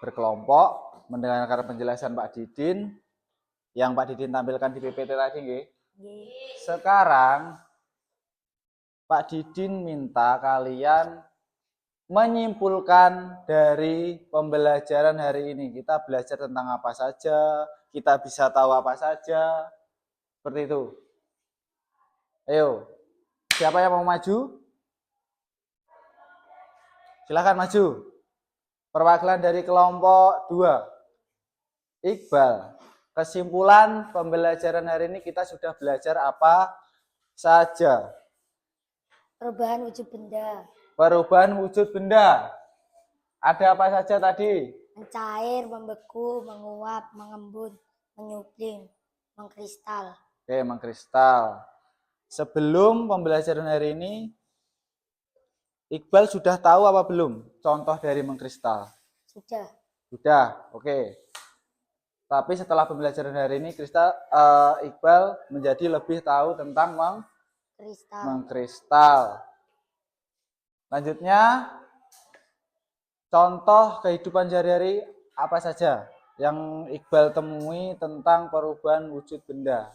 berkelompok mendengarkan penjelasan Pak Didin yang Pak Didin tampilkan di PPT tadi, nggih. Sekarang Pak Didin minta kalian menyimpulkan dari pembelajaran hari ini. Kita belajar tentang apa saja, kita bisa tahu apa saja. Seperti itu. Ayo, siapa yang mau maju? Silahkan maju. Perwakilan dari kelompok 2. Iqbal. Kesimpulan pembelajaran hari ini kita sudah belajar apa saja? Perubahan wujud benda. Perubahan wujud benda. Ada apa saja tadi? Mencair, membeku, menguap, mengembun, menyupling, mengkristal. Oke, mengkristal. Sebelum pembelajaran hari ini, Iqbal sudah tahu apa belum contoh dari mengkristal? Sudah. Sudah, oke. Tapi setelah pembelajaran hari ini, Iqbal menjadi lebih tahu tentang mengkristal. Lanjutnya, contoh kehidupan sehari-hari apa saja yang Iqbal temui tentang perubahan wujud benda?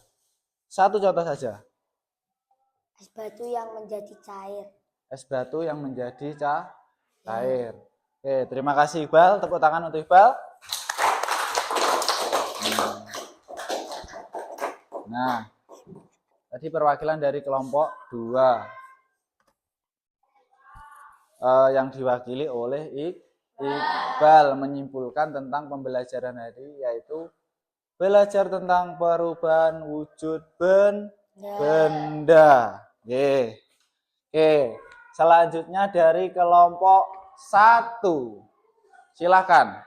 Satu contoh saja. Es batu yang menjadi cair. Es batu yang menjadi cair. Oke, terima kasih Iqbal. Tepuk tangan untuk Iqbal. Nah, tadi perwakilan dari kelompok 2 yang diwakili oleh Iqbal menyimpulkan tentang pembelajaran hari, yaitu belajar tentang perubahan wujud benda. Oke. Selanjutnya dari kelompok 1. Silakan.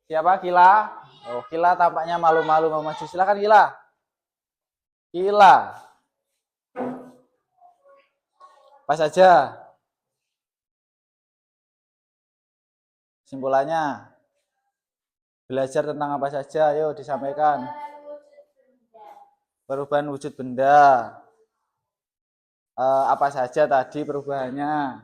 Siapa? Kila? Oh, Kila tampaknya malu-malu mau maju. Silakan Kila. Kila. Apa saja? Simpulannya. Belajar tentang apa saja? Ayo disampaikan. Perubahan wujud benda. Apa saja tadi perubahannya?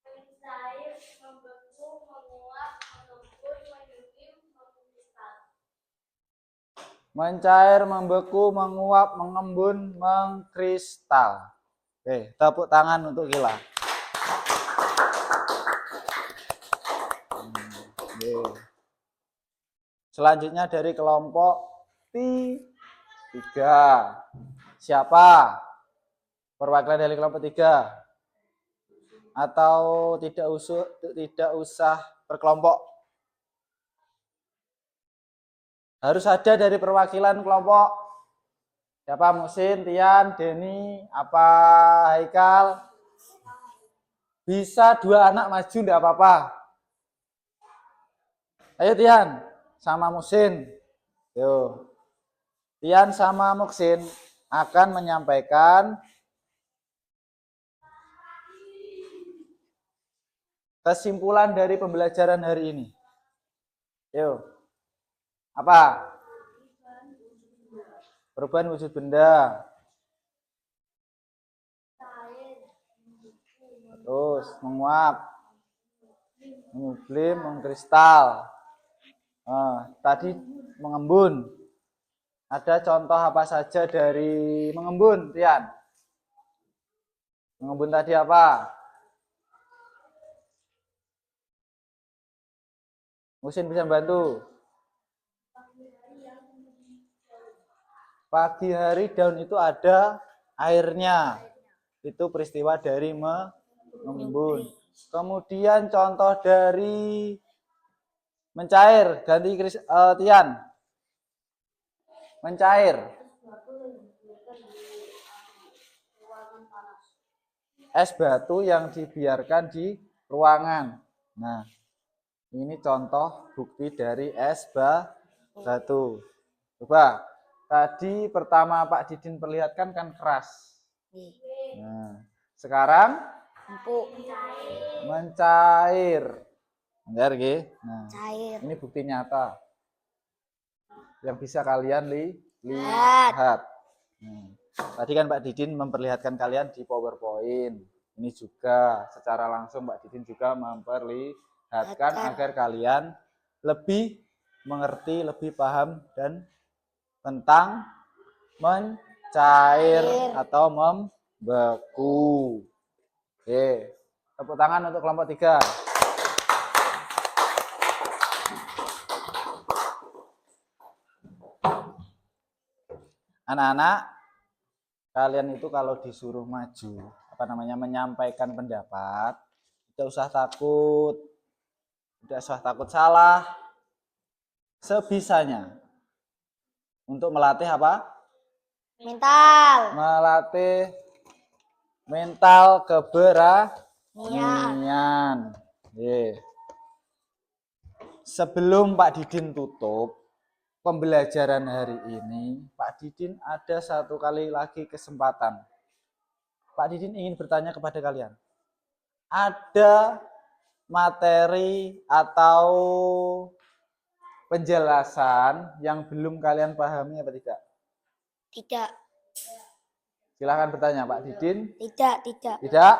Mencair, membeku, menguap, mengembun, menyupling, mengkristal. Mencair, membeku, menguap, mengembun, mengkristal. Oke, tepuk tangan untuk Kila. Selanjutnya dari kelompok 3. Siapa? Perwakilan dari kelompok 3. Atau tidak usah berkelompok. Harus ada dari perwakilan kelompok. Siapa? Musin, Tian, Denny, apa Haikal? Bisa 2 anak maju enggak apa-apa. Ayo Tian, sama Muksin. Yo. Tian sama Muksin akan menyampaikan kesimpulan dari pembelajaran hari ini. Yo. Apa? Perubahan wujud benda. Terus menguap, mengublim, mengkristal. Tadi mengembun. Ada contoh apa saja dari mengembun, Tian? Mengembun tadi apa? Musin bisa bantu. Pagi hari daun itu ada airnya. Itu peristiwa dari mengembun. Kemudian contoh dari mencair, ganti Tian. Mencair. Es batu yang dibiarkan di ruangan. Nah, ini contoh bukti dari es batu. Coba, tadi pertama Pak Didin perlihatkan kan keras. Nah, sekarang Empuk. mencair. Benar, nggih? Nah, Cair. ini bukti nyata yang bisa kalian lihat. Tadi kan Pak Didin memperlihatkan kalian di PowerPoint. Ini juga secara langsung Pak Didin juga memperlihatkan agar kalian lebih mengerti, lebih paham dan tentang mencair atau membeku. Oke, tepuk tangan untuk kelompok 3. Anak-anak, kalian itu kalau disuruh maju, menyampaikan pendapat, tidak usah takut, salah, sebisanya. Untuk melatih apa? Mental. Melatih mental keberanian. Sebelum Pak Didin tutup pembelajaran hari ini, Pak Didin ada satu kali lagi kesempatan. Pak Didin ingin bertanya kepada kalian. Ada materi atau penjelasan yang belum kalian pahami apa tidak? Tidak. Silahkan bertanya Pak Didin. Tidak. Tidak?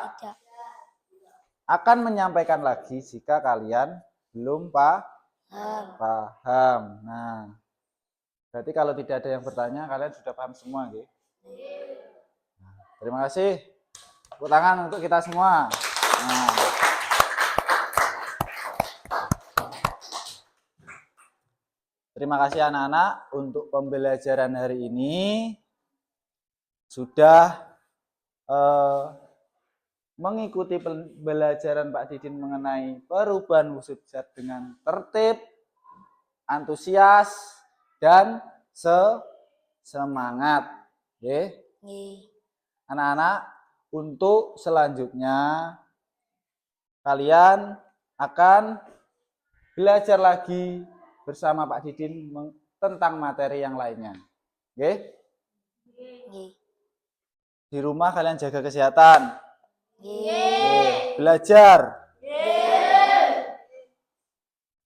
Akan menyampaikan lagi jika kalian belum paham. Nah, berarti kalau tidak ada yang bertanya, kalian sudah paham semua, nggih? Nah, terima kasih. Tepuk tangan untuk kita semua. Nah. Terima kasih anak-anak untuk pembelajaran hari ini. Sudah mengikuti pembelajaran Pak Didin mengenai perubahan wujud zat dengan tertib, antusias, dan semangat. Oke? Anak-anak, untuk selanjutnya kalian akan belajar lagi bersama Pak Didin tentang materi yang lainnya. Oke? Di rumah kalian jaga kesehatan. Belajar.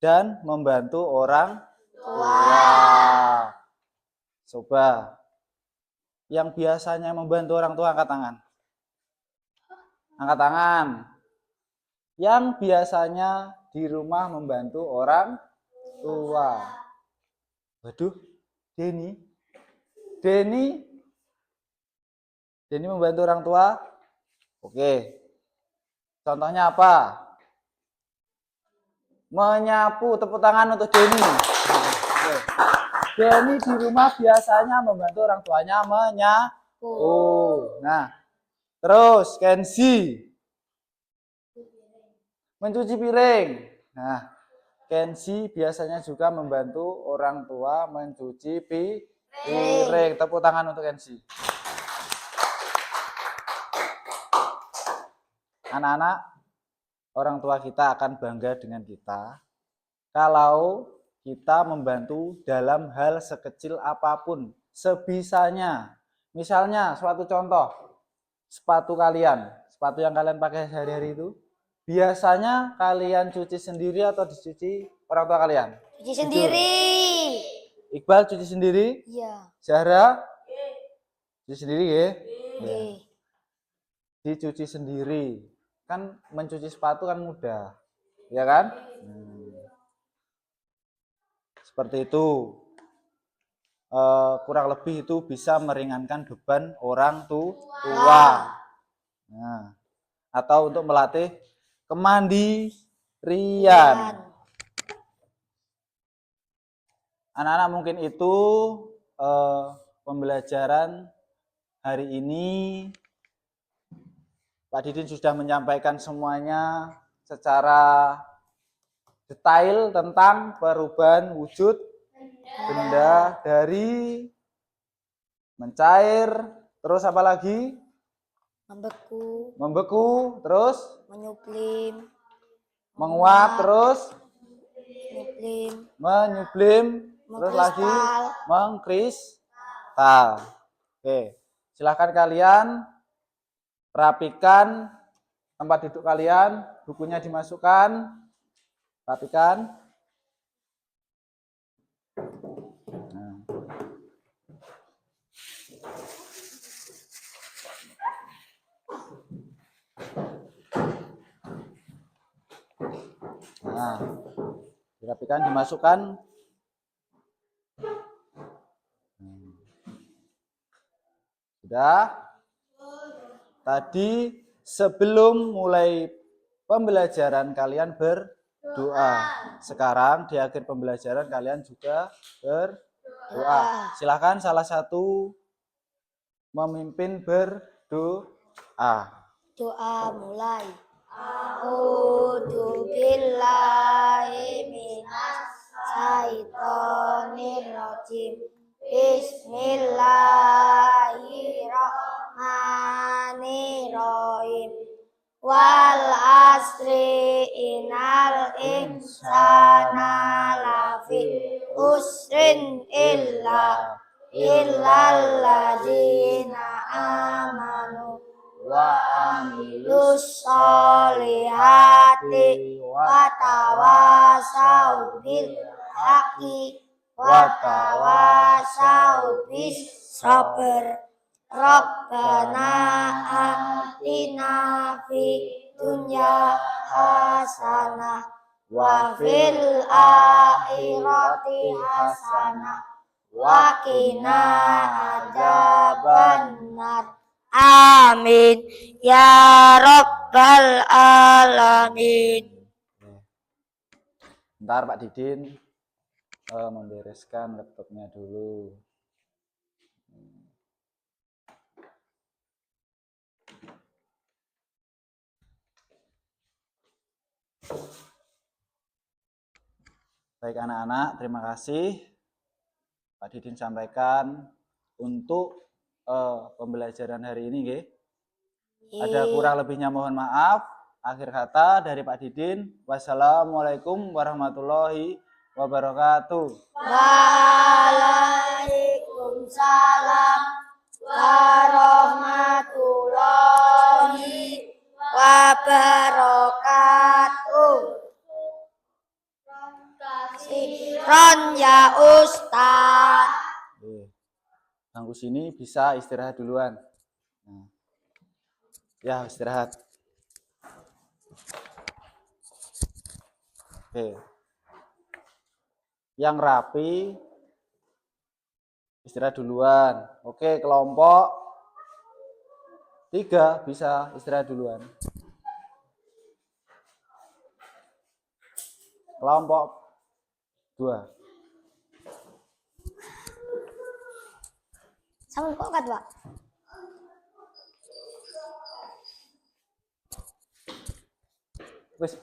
Dan membantu orang tua. Coba. Yang biasanya membantu orang tua angkat tangan. Angkat tangan. Yang biasanya di rumah membantu orang tua. Waduh, Denny membantu orang tua. Oke. Contohnya apa? Menyapu. Tepuk tangan untuk Denny. Oke. Denny di rumah biasanya membantu orang tuanya menyapu. Nah, terus Kenzi mencuci piring. Nah, Kenzi biasanya juga membantu orang tua mencuci piring. Tepuk tangan untuk Kenzi. Anak-anak, orang tua kita akan bangga dengan kita kalau kita membantu dalam hal sekecil apapun, sebisanya. Misalnya, suatu contoh, sepatu yang kalian pakai sehari-hari itu, biasanya kalian cuci sendiri atau dicuci orang tua kalian? Cuci sendiri. Iqbal cuci sendiri? Iya. Zahra? Cuci sendiri ya? Oke. Dicuci sendiri. Kan mencuci sepatu kan mudah. Ya kan? Seperti itu. Kurang lebih itu bisa meringankan beban orang tua. Nah, atau untuk melatih kemandirian. Anak-anak mungkin itu pembelajaran hari ini. Pak Didin sudah menyampaikan semuanya secara detail tentang perubahan wujud benda dari mencair, terus apa lagi? Membeku, terus menyublim, menguap, terus menyublim, terus lagi mengkristal. Oke, silahkan kalian rapikan tempat duduk kalian, bukunya dimasukkan, rapikan. Nah, dirapikan, dimasukkan. Sudah? Tadi sebelum mulai pembelajaran kalian berdoa. Sekarang di akhir pembelajaran kalian juga berdoa. Silakan salah satu memimpin berdoa. Doa mulai. A'udzu billahi minas syaitonir rajim. Bismillahirrahmanirrahim. Wal asri innal insana lafi usrin illal ladzina amanu wa amilus solihati wa tawasau bil haqqi wa tawasau bis sabr. Rabbana atina fid dunya hasanah wa fil akhirati hasanah wa qina adzabannar. Amin ya rabbal alamin. Bentar Pak Didin membereskan laptopnya dulu. Baik anak-anak, terima kasih Pak Didin sampaikan untuk pembelajaran hari ini. Nggih. Ada kurang lebihnya mohon maaf. Akhir kata dari Pak Didin, wassalamualaikum warahmatullahi wabarakatuh. Waalaikumsalam warahmatullahi wabarakatuh. Ron ya Ustaz. Bangku sini bisa istirahat duluan. Ya, istirahat. Oke. Yang rapi istirahat duluan. Oke, kelompok 3 bisa istirahat duluan. Kelompok 2. Sampun kok kat, Pak. Wis